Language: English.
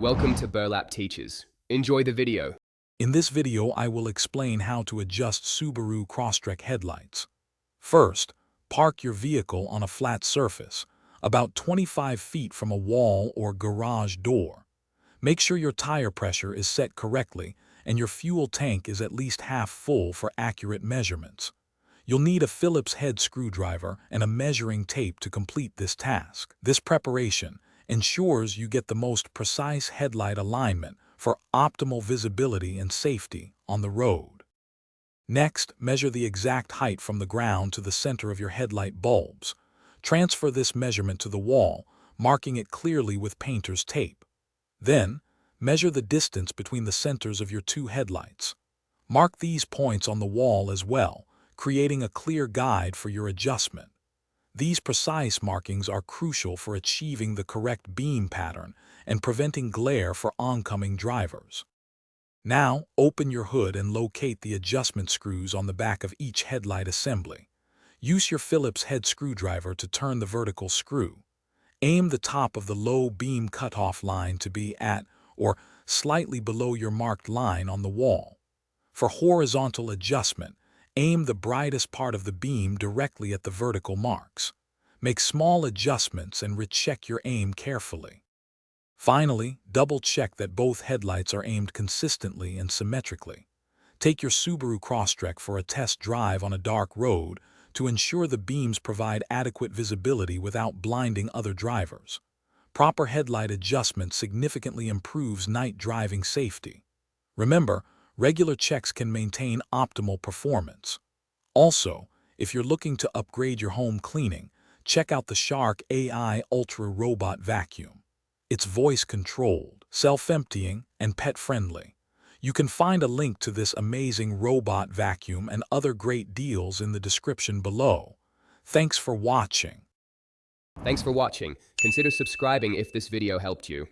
Welcome to Burlap Teachers. Enjoy the video. In this video, I will explain how to adjust Subaru Crosstrek headlights. First, park your vehicle on a flat surface, about 25 feet from a wall or garage door. Make sure your tire pressure is set correctly and your fuel tank is at least half full for accurate measurements. You'll need a Phillips head screwdriver and a measuring tape to complete this task. This preparation ensures you get the most precise headlight alignment for optimal visibility and safety on the road. Next, measure the exact height from the ground to the center of your headlight bulbs. Transfer this measurement to the wall, marking it clearly with painter's tape. Then, measure the distance between the centers of your two headlights. Mark these points on the wall as well, creating a clear guide for your adjustment. These precise markings are crucial for achieving the correct beam pattern and preventing glare for oncoming drivers. Now, open your hood and locate the adjustment screws on the back of each headlight assembly. Use your Phillips head screwdriver to turn the vertical screw. Aim the top of the low beam cutoff line to be at or slightly below your marked line on the wall. For horizontal adjustment, aim the brightest part of the beam directly at the vertical marks. Make small adjustments and recheck your aim carefully. Finally, double-check that both headlights are aimed consistently and symmetrically. Take your Subaru Crosstrek for a test drive on a dark road to ensure the beams provide adequate visibility without blinding other drivers. Proper headlight adjustment significantly improves night driving safety. Remember, regular checks can maintain optimal performance. Also, if you're looking to upgrade your home cleaning, check out the Shark AI Ultra Robot Vacuum. It's voice-controlled, self-emptying, and pet-friendly. You can find a link to this amazing robot vacuum and other great deals in the description below. Thanks for watching. Thanks for watching. Consider subscribing if this video helped you.